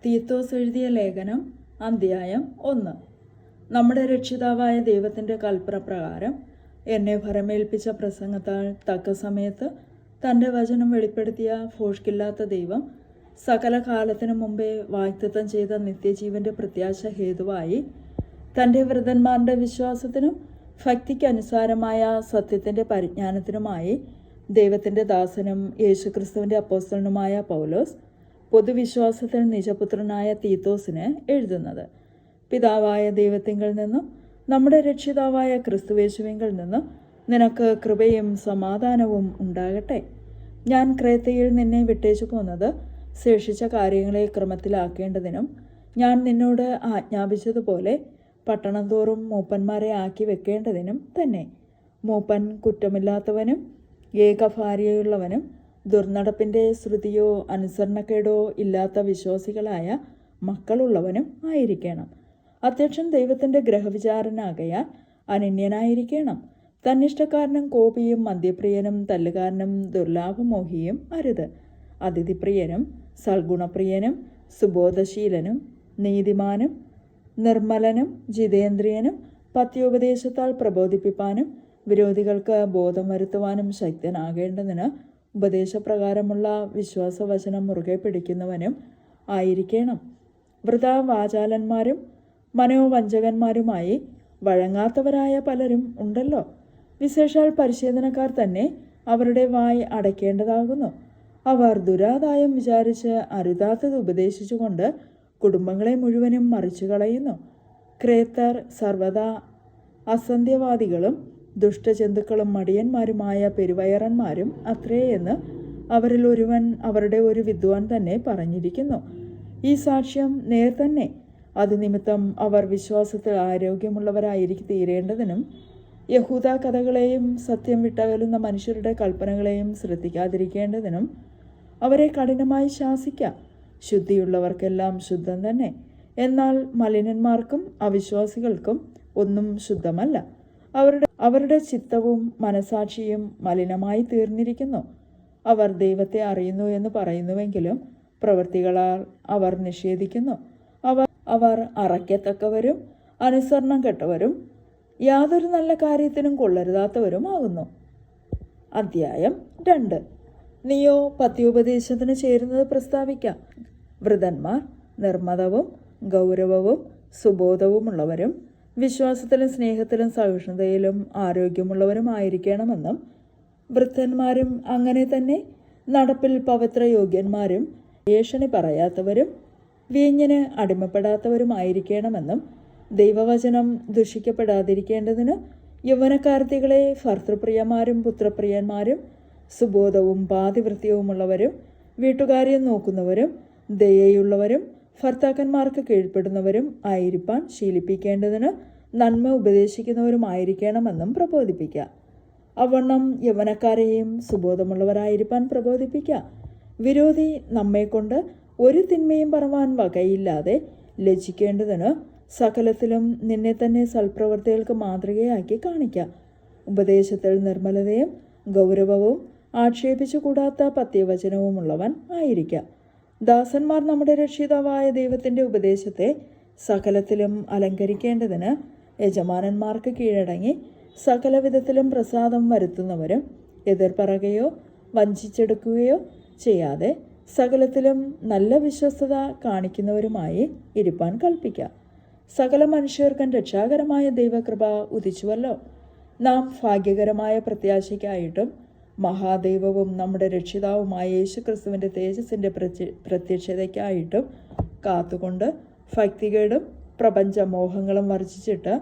തീത്തോസ് എഴുതിയ ലേഖനം അധ്യായം 1. നമ്മുടെ രക്ഷിതാവായ ദൈവത്തിൻ്റെ കൽപ്പന പ്രകാരം എന്നെ ഭരമേൽപ്പിച്ച പ്രസംഗത്താൽ തക്ക സമയത്ത് തൻ്റെ വചനം വെളിപ്പെടുത്തിയ ഭോഷ്കില്ലാത്ത ദൈവം സകല കാലത്തിനു മുമ്പേ വാഗ്ദത്തം ചെയ്ത നിത്യജീവൻ്റെ പ്രത്യാശ ഹേതുവായി തൻ്റെ വൃതന്മാരുടെ വിശ്വാസത്തിനും ഭക്തിക്കനുസാരമായ സത്യത്തിൻ്റെ പരിജ്ഞാനത്തിനുമായി ദൈവത്തിൻ്റെ ദാസനും യേശുക്രിസ്തുവിൻ്റെ അപ്പോസ്തലനുമായ പൗലോസ് പൊതുവിശ്വാസത്തിൽ നിജപുത്രനായ തീത്തോസിന് എഴുതുന്നത്. പിതാവായ ദൈവത്തിങ്കിൽ നിന്നും നമ്മുടെ രക്ഷിതാവായ ക്രിസ്തുവേശുവിങ്കിൽ നിന്നും നിനക്ക് കൃപയും സമാധാനവും ഉണ്ടാകട്ടെ. ഞാൻ ക്രേത്തയിൽ നിന്നെ വിട്ടേച്ചു പോന്നത് ശേഷിച്ച കാര്യങ്ങളെ ക്രമത്തിലാക്കേണ്ടതിനും ഞാൻ നിന്നോട് ആജ്ഞാപിച്ചതുപോലെ പട്ടണം തോറും മൂപ്പന്മാരെ ആക്കി വെക്കേണ്ടതിനും തന്നെ. മൂപ്പൻ കുറ്റമില്ലാത്തവനും ഏകഭാര്യയുള്ളവനും ദുർനടപ്പിൻ്റെ ശ്രുതിയോ അനുസരണക്കേടോ ഇല്ലാത്ത വിശ്വാസികളായ മക്കളുള്ളവനും ആയിരിക്കണം. അധ്യക്ഷൻ ദൈവത്തിൻ്റെ ഗ്രഹവിചാരനാകയാൽ അനന്യനായിരിക്കണം. തന്നിഷ്ടക്കാരനും കോപിയും മദ്യപ്രിയനും തല്ലുകാരനും ദുർലാഭമോഹിയും അരുത്. അതിഥിപ്രിയനും സൽഗുണപ്രിയനും സുബോധശീലനും നീതിമാനും നിർമ്മലനും ജിതേന്ദ്രിയനും പത്യോപദേശത്താൽ പ്രബോധിപ്പിപ്പാനും വിരോധികൾക്ക് ബോധം വരുത്തുവാനും ശക്തനാകേണ്ടതിന് ഉപദേശപ്രകാരമുള്ള വിശ്വാസവചനം മുറുകെ പിടിക്കുന്നവനും ആയിരിക്കണം. വൃഥാ വാചാലന്മാരും മനോവഞ്ചകന്മാരുമായി വഴങ്ങാത്തവരായ പലരും ഉണ്ടല്ലോ. വിശേഷാൽ പരിശീലനക്കാർ തന്നെ അവരുടെ വായ് അടയ്ക്കേണ്ടതാകുന്നു. അവർ ദുരാദായം വിചാരിച്ച് അരുതാത്തത് ഉപദേശിച്ചുകൊണ്ട് കുടുംബങ്ങളെ മുഴുവനും മറിച്ചു കളയുന്നു. ക്രേത്തർ സർവദാ അസന്ധ്യവാദികളും ദുഷ്ടജന്തുക്കളും മടിയന്മാരുമായ പെരുവയറന്മാരും അത്രേ എന്ന് അവരിൽ ഒരുവൻ, അവരുടെ ഒരു വിദ്വാൻ തന്നെ പറഞ്ഞിരിക്കുന്നു. ഈ സാക്ഷ്യം നേർ തന്നെ. അത് നിമിത്തം അവർ വിശ്വാസത്തിൽ ആരോഗ്യമുള്ളവരായി തീരേണ്ടതിനും യഹൂദ കഥകളെയും സത്യം വിട്ടകലുന്ന മനുഷ്യരുടെ കൽപ്പനകളെയും ശ്രദ്ധിക്കാതിരിക്കേണ്ടതിനും അവരെ കഠിനമായി ശാസിക്കാം. ശുദ്ധിയുള്ളവർക്കെല്ലാം ശുദ്ധം തന്നെ, എന്നാൽ മലിനന്മാർക്കും അവിശ്വാസികൾക്കും ഒന്നും ശുദ്ധമല്ല. അവരുടെ ചിത്തവും മനസാക്ഷിയും മലിനമായി തീർന്നിരിക്കുന്നു. അവർ ദൈവത്തെ അറിയുന്നു എന്ന് പറയുന്നുവെങ്കിലും പ്രവൃത്തികളാൽ അവർ നിഷേധിക്കുന്നു. അവർ അറയ്ക്കത്തക്കവരും അനുസരണം കെട്ടവരും യാതൊരു നല്ല കാര്യത്തിനും കൊള്ളരുതാത്തവരുമാകുന്നു. അധ്യായം 2. നീയോ പത്യോപദേശത്തിന് ചേരുന്നത് പ്രസ്താവിക്കാം. വൃതന്മാർ നിർമ്മതവും ഗൗരവവും സുബോധവുമുള്ളവരും വിശ്വാസത്തിലും സ്നേഹത്തിലും സഹിഷ്ണുതയിലും ആരോഗ്യമുള്ളവരുമായിരിക്കണമെന്നും വൃദ്ധന്മാരും അങ്ങനെ തന്നെ നടപ്പിൽ പവിത്രയോഗ്യന്മാരും ഏഷണി പറയാത്തവരും വീഞ്ഞിന് അടിമപ്പെടാത്തവരുമായിരിക്കണമെന്നും ദൈവവചനം ദുഷിക്കപ്പെടാതിരിക്കേണ്ടതിന് യൗവനക്കാർത്തികളെ ഭർത്തൃപ്രിയന്മാരും പുത്രപ്രിയന്മാരും സുബോധവും പാതിവൃത്യവുമുള്ളവരും വീട്ടുകാര്യം നോക്കുന്നവരും ദയയുള്ളവരും ഭർത്താക്കന്മാർക്ക് കീഴ്പ്പെടുന്നവരും ആയിരിക്കാൻ ശീലിപ്പിക്കേണ്ടതിന് നന്മ ഉപദേശിക്കുന്നവരുമായിരിക്കണമെന്നും പ്രബോധിപ്പിക്കുക. അവണ്ണം യൗവനക്കാരെയും സുബോധമുള്ളവരായിരിക്കാൻ പ്രബോധിപ്പിക്കുക. വിരോധി നമ്മെക്കൊണ്ട് ഒരു തിന്മയും പറവാൻ വകയില്ലാതെ ലജ്ജിക്കേണ്ടതിന് സകലത്തിലും നിന്നെ തന്നെ സൽപ്രവർത്തികൾക്ക് മാതൃകയാക്കി കാണിക്കുക. ഉപദേശത്തിൽ നിർമ്മലതയും ഗൗരവവും ആക്ഷേപിച്ചുകൂടാത്ത പത്യവചനവുമുള്ളവൻ ആയിരിക്കുക. ദാസന്മാർ നമ്മുടെ രക്ഷിതാവായ ദൈവത്തിൻ്റെ ഉപദേശത്തെ സകലത്തിലും അലങ്കരിക്കേണ്ടതിന് യജമാനന്മാർക്ക് കീഴടങ്ങി സകലവിധത്തിലും പ്രസാദം വരുത്തുന്നവരും എതിർപ്പറയുകയോ വഞ്ചിച്ചെടുക്കുകയോ ചെയ്യാതെ സകലത്തിലും നല്ല വിശ്വസ്തത കാണിക്കുന്നവരുമായി ഇരിപ്പാൻ കൽപ്പിക്കുക. സകല മനുഷ്യർക്കും രക്ഷാകരമായ ദൈവകൃപ ഉദിച്ചുവല്ലോ. നാം ഭാഗ്യകരമായ പ്രത്യാശയ്ക്കായിട്ടും മഹാദൈവവും നമ്മുടെ രക്ഷിതാവുമായ യേശുക്രിസ്തുവിൻ്റെ തേജസ്സിൻ്റെ പ്രത്യക്ഷതയ്ക്കായിട്ടും കാത്തുകൊണ്ട് ഭക്തികേടും പ്രപഞ്ചമോഹങ്ങളും വർജിച്ചിട്ട്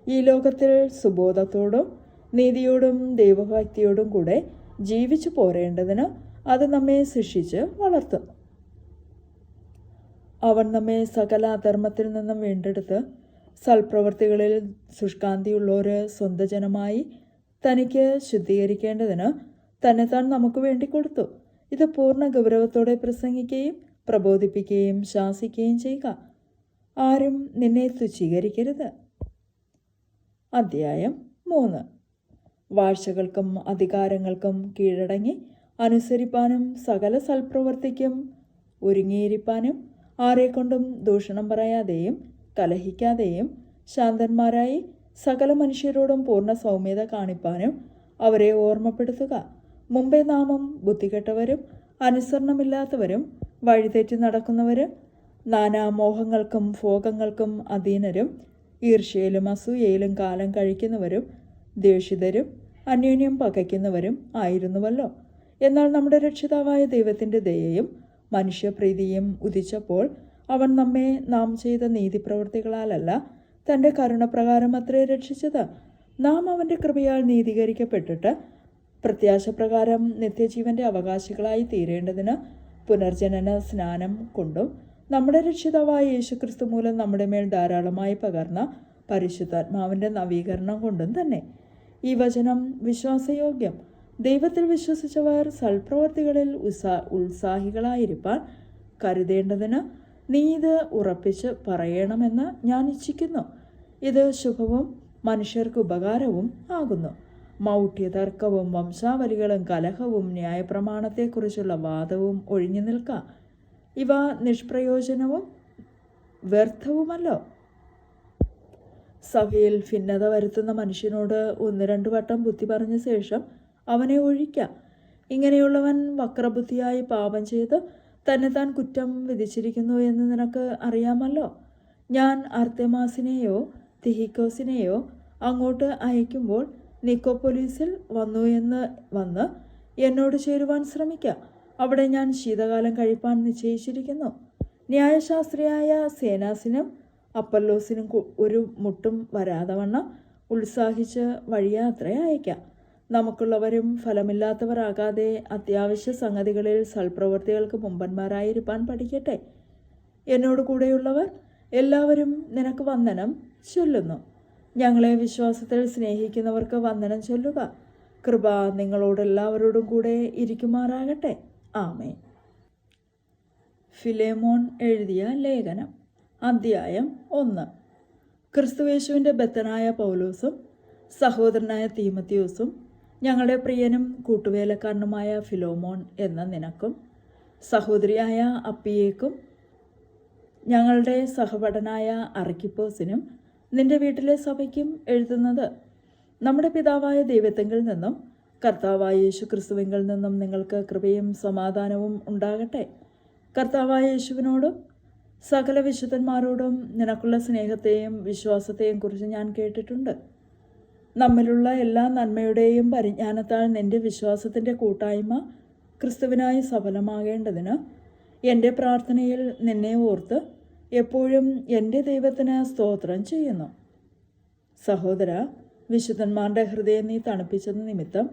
ഈ ലോകത്തിൽ സുബോധത്തോടും നീതിയോടും ദൈവഭക്തിയോടും കൂടെ ജീവിച്ചു പോരേണ്ടതിന് അത് നമ്മെ ശിക്ഷിച്ച് വളർത്തും. അവൻ നമ്മെ സകല അധർമ്മത്തിൽ നിന്നും വീണ്ടെടുത്ത് സൽപ്രവൃത്തികളിൽ ശുഷ്കാന്തിയുള്ളൊരു സ്വന്തം ജനമായി തനിക്ക് ശുദ്ധീകരിക്കേണ്ടതിന് തന്നെത്താൻ നമുക്ക് വേണ്ടി കൊടുത്തു. ഇത് പൂർണ്ണ ഗൗരവത്തോടെ പ്രസംഗിക്കുകയും പ്രബോധിപ്പിക്കുകയും ശാസിക്കുകയും ചെയ്യുക. ആരും നിന്നെ തുച്ഛീകരിക്കരുത്. അധ്യായം 3. വാഴ്ചകൾക്കും അധികാരങ്ങൾക്കും കീഴടങ്ങി അനുസരിപ്പാനും സകല സൽപ്രവൃത്തിക്കും ഒരുങ്ങിയിരിപ്പാനും ആരെക്കൊണ്ടും ദൂഷണം പറയാതെയും കലഹിക്കാതെയും ശാന്തന്മാരായി സകല മനുഷ്യരോടും പൂർണ്ണ സൗമ്യത കാണിപ്പാനും അവരെ ഓർമ്മപ്പെടുത്തുക. മുമ്പേ നാമും ബുദ്ധികെട്ടവരും അനുസരണമില്ലാത്തവരും വഴിതെറ്റി നടക്കുന്നവരും നാനാമോഹങ്ങൾക്കും ഭോഗങ്ങൾക്കും അധീനരും ഈർഷ്യയിലും അസൂയയിലും കാലം കഴിക്കുന്നവരും ദേഷിതരും അന്യോന്യം പകയ്ക്കുന്നവരും ആയിരുന്നുവല്ലോ. എന്നാൽ നമ്മുടെ രക്ഷിതാവായ ദൈവത്തിൻ്റെ ദയയും മനുഷ്യപ്രീതിയും ഉദിച്ചപ്പോൾ അവൻ നമ്മെ നാം ചെയ്ത നീതിപ്രവൃത്തികളാലല്ല തൻ്റെ കരുണപ്രകാരം അത്രേ രക്ഷിച്ചത്. നാം അവൻ്റെ കൃപയാൽ നീതീകരിക്കപ്പെട്ടിട്ട് പ്രത്യാശപ്രകാരം നിത്യജീവൻ്റെ അവകാശികളായി തീരേണ്ടതിന് പുനർജനന സ്നാനം കൊണ്ടും നമ്മുടെ രക്ഷിതാവായ യേശുക്രിസ്തു മൂലം നമ്മുടെ മേൽ ധാരാളമായി പകർന്ന പരിശുദ്ധാത്മാവിൻ്റെ നവീകരണം കൊണ്ടും തന്നെ. ഈ വചനം വിശ്വാസയോഗ്യം. ദൈവത്തിൽ വിശ്വസിച്ചവർ സൽപ്രവർത്തികളിൽ ഉത്സാഹികളായിരിക്കാൻ കരുതേണ്ടതിന് നീ ഇത് ഉറപ്പിച്ച് പറയണമെന്ന് ഞാൻ ഇച്ഛിക്കുന്നു. ഇത് ശുഭവും മനുഷ്യർക്ക് ഉപകാരവും ആകുന്നു. മൗഢ്യതർക്കവും വംശാവലികളും കലഹവും ന്യായപ്രമാണത്തെക്കുറിച്ചുള്ള വാദവും ഒഴിഞ്ഞു നിൽക്കാം. ഇവ നിഷ്പ്രയോജനവും വ്യർത്ഥവുമല്ലോ. സഭയിൽ ഭിന്നത വരുത്തുന്ന മനുഷ്യനോട് 1-2 വട്ടം ബുദ്ധി പറഞ്ഞ ശേഷം അവനെ ഒഴിക്കാം. ഇങ്ങനെയുള്ളവൻ വക്രബുദ്ധിയായി പാപം ചെയ്ത് തന്നെത്താൻ കുറ്റം വിധിച്ചിരിക്കുന്നു എന്ന് നിനക്ക് അറിയാമല്ലോ. ഞാൻ അർത്തേമാസിനെയോ തിഹിക്കോസിനെയോ അങ്ങോട്ട് അയക്കുമ്പോൾ നിക്കോപ്പൊലീസിൽ വന്ന് എന്നോട് ചേരുവാൻ ശ്രമിക്കാം. അവിടെ ഞാൻ ശീതകാലം കഴിപ്പാൻ നിശ്ചയിച്ചിരിക്കുന്നു. ന്യായശാസ്ത്രിയായ സേനാസിനും അപ്പല്ലോസിനും ഒരു മുട്ടും വരാതവണ്ണം ഉത്സാഹിച്ച് വഴിയാത്രയെ അയക്കാം. നമുക്കുള്ളവരും ഫലമില്ലാത്തവരാകാതെ അത്യാവശ്യ സംഗതികളിൽ സൽപ്രവൃത്തികൾക്ക് മുമ്പന്മാരായിരിക്കാൻ പഠിക്കട്ടെ. എന്നോട് കൂടെയുള്ളവർ എല്ലാവരും നിനക്ക് വന്ദനം ചൊല്ലുന്നു. ഞങ്ങളെ വിശ്വാസത്തിൽ സ്നേഹിക്കുന്നവർക്ക് വന്ദനം ചൊല്ലുക. കൃപ നിങ്ങളോടെല്ലാവരോടും കൂടെ ഇരിക്കുമാറാകട്ടെ. ആമേൻ. ഫിലേമോൻ എഴുതിയ ലേഖനം. അധ്യായം 1. ക്രിസ്തുയേശുവിൻ്റെ ബദ്ധനായ പൗലോസും സഹോദരനായ തീമത്തിയോസും ഞങ്ങളുടെ പ്രിയനും കൂട്ടുവേലക്കാരനുമായ ഫിലോമോൻ എന്ന നിനക്കും സഹോദരിയായ അപ്പിയേക്കും ഞങ്ങളുടെ സഹപഠനായ അർക്കിപ്പോസിനും നിന്റെ വീട്ടിലെ സഭയ്ക്കും എഴുതുന്നത്. നമ്മുടെ പിതാവായ ദൈവത്തെങ്കിൽ നിന്നും കർത്താവായ യേശു ക്രിസ്തുവിങ്കിൽ നിന്നും നിങ്ങൾക്ക് കൃപയും സമാധാനവും ഉണ്ടാകട്ടെ. കർത്താവായ യേശുവിനോടും സകല വിശുദ്ധന്മാരോടും നിനക്കുള്ള സ്നേഹത്തെയും വിശ്വാസത്തെയും കുറിച്ച് ഞാൻ കേട്ടിട്ടുണ്ട്. നമ്മിലുള്ള എല്ലാ നന്മയുടെയും പരിജ്ഞാനത്താൽ നിന്റെ വിശ്വാസത്തിൻ്റെ കൂട്ടായ്മ ക്രിസ്തുവിനായി സഫലമാകേണ്ടതിന് എൻ്റെ പ്രാർത്ഥനയിൽ നിന്നെ ഓർത്ത് എപ്പോഴും എൻ്റെ ദൈവത്തിന് സ്തോത്രം ചെയ്യുന്നു. സഹോദര, വിശുദ്ധന്മാരുടെ ഹൃദയം നീ തണുപ്പിച്ചത് നിമിത്തം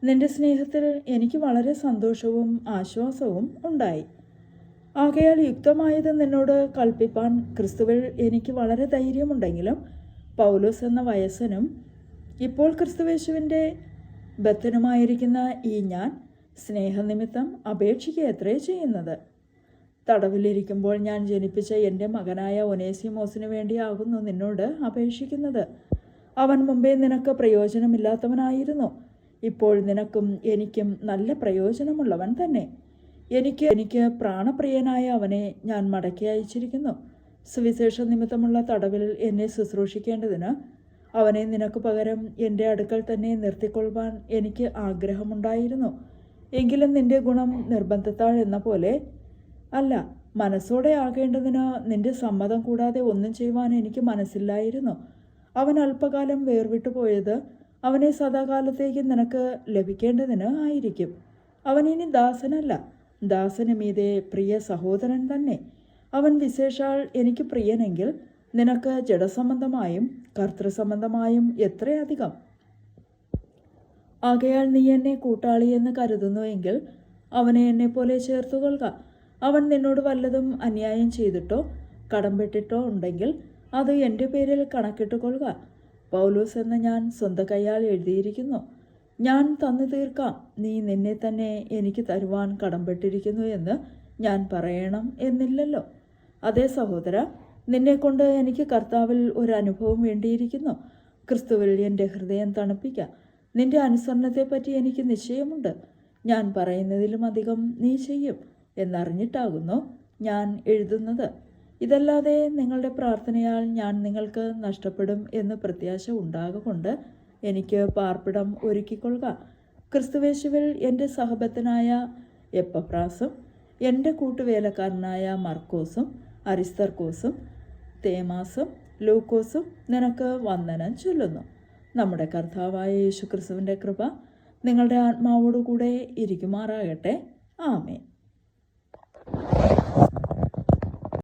നിന്റെ സ്നേഹത്തിൽ എനിക്ക് വളരെ സന്തോഷവും ആശ്വാസവും ഉണ്ടായി. ആകയാൽ യുക്തമായത് നിന്നോട് കൽപ്പിപ്പാൻ ക്രിസ്തുവിൽ എനിക്ക് വളരെ ധൈര്യമുണ്ടെങ്കിലും പൗലോസ് എന്ന വയസ്സനും ഇപ്പോൾ ക്രിസ്തുവേശുവിൻ്റെ ബദ്ധനുമായിരിക്കുന്ന ഈ ഞാൻ സ്നേഹനിമിത്തം അപേക്ഷിക്കുകയത്രേ ചെയ്യുന്നത്. തടവിലിരിക്കുമ്പോൾ ഞാൻ ജനിപ്പിച്ച എൻ്റെ മകനായ ഒനേസിമോസിനു വേണ്ടിയാകുന്നു നിന്നോട് അപേക്ഷിക്കുന്നത്. അവൻ മുമ്പേ നിനക്ക് പ്രയോജനമില്ലാത്തവനായിരുന്നു. ഇപ്പോൾ നിനക്കും എനിക്കും നല്ല പ്രയോജനമുള്ളവൻ തന്നെ. എനിക്ക് പ്രാണപ്രിയനായ അവനെ ഞാൻ മടക്കി അയച്ചിരിക്കുന്നു. സുവിശേഷ നിമിത്തമുള്ള തടവിൽ എന്നെ ശുശ്രൂഷിക്കേണ്ടതിന് അവനെ നിനക്ക് പകരം എൻ്റെ അടുക്കൽ തന്നെ നിർത്തിക്കൊള്ളുവാൻ എനിക്ക് ആഗ്രഹമുണ്ടായിരുന്നു. എങ്കിലും നിന്റെ ഗുണം നിർബന്ധത്താൽ എന്ന പോലെ അല്ല, മനസ്സോടെ ആകേണ്ടതിന് നിന്റെ സമ്മതം കൂടാതെ ഒന്നും ചെയ്യുവാൻ എനിക്ക് മനസ്സില്ലായിരുന്നു. അവൻ അല്പകാലം വേർവിട്ടു പോയത് അവനെ സദാകാലത്തേക്ക് നിനക്ക് ലഭിക്കേണ്ടതിന് ആയിരിക്കും. അവൻ ഇനി ദാസനല്ല, ദാസന് മീതെ പ്രിയ സഹോദരൻ തന്നെ. അവൻ വിശേഷാൽ എനിക്ക് പ്രിയനെങ്കിൽ നിനക്ക് ജഡസംബന്ധമായും കർത്തൃസംബന്ധമായും എത്രയധികം. ആകയാൽ നീ എന്നെ കൂട്ടാളിയെന്ന് കരുതുന്നുവെങ്കിൽ അവനെ എന്നെപ്പോലെ ചേർത്തുകൊള്ളുക. അവൻ നിന്നോട് വല്ലതും അന്യായം ചെയ്തിട്ടോ കടംപെട്ടിട്ടോ ഉണ്ടെങ്കിൽ അത് എൻ്റെ പേരിൽ കണക്കിട്ടുകൊള്ളുക. പൗലോസ് എന്ന ഞാൻ സ്വന്തം കൈയാൽ എഴുതിയിരിക്കുന്നു. ഞാൻ തന്നു തീർക്കാം, നീ നിന്നെ തന്നെ എനിക്ക് തരുവാൻ കടംപെട്ടിരിക്കുന്നു എന്ന് ഞാൻ പറയണം എന്നില്ലല്ലോ. അതേ സഹോദര, നിന്നെക്കൊണ്ട് എനിക്ക് കർത്താവിൽ ഒരു അനുഭവം വേണ്ടിയിരിക്കുന്നു. ക്രിസ്തുവിൽ എൻ്റെ ഹൃദയം തണുപ്പിക്കാം. നിന്റെ അനുസരണത്തെപ്പറ്റി എനിക്ക് നിശ്ചയമുണ്ട്. ഞാൻ പറയുന്നതിലും അധികം നീ ചെയ്യും എന്നറിഞ്ഞിട്ടാകുന്നു ഞാൻ എഴുതുന്നത്. ഇതല്ലാതെ നിങ്ങളുടെ പ്രാർത്ഥനയാൽ ഞാൻ നിങ്ങൾക്ക് നഷ്ടപ്പെടും എന്ന് പ്രത്യാശ ഉണ്ടാകൊണ്ട് എനിക്ക് പാർപ്പിടം ഒരുക്കിക്കൊള്ളുക. ക്രിസ്തുവേശുവിൽ എൻ്റെ സഹബദ്ധനായ എപ്പഫ്രാസും എൻ്റെ കൂട്ടുവേലക്കാരനായ മർക്കോസും അരിസ്തർക്കോസും തേമാസും ലൂക്കോസും നിനക്ക് വന്ദനം ചൊല്ലുന്നു. നമ്മുടെ കർത്താവായ യേശുക്രിസ്തുവിൻ്റെ കൃപ നിങ്ങളുടെ ആത്മാവോടുകൂടെ ഇരിക്കുമാറാകട്ടെ. ആമേൻ.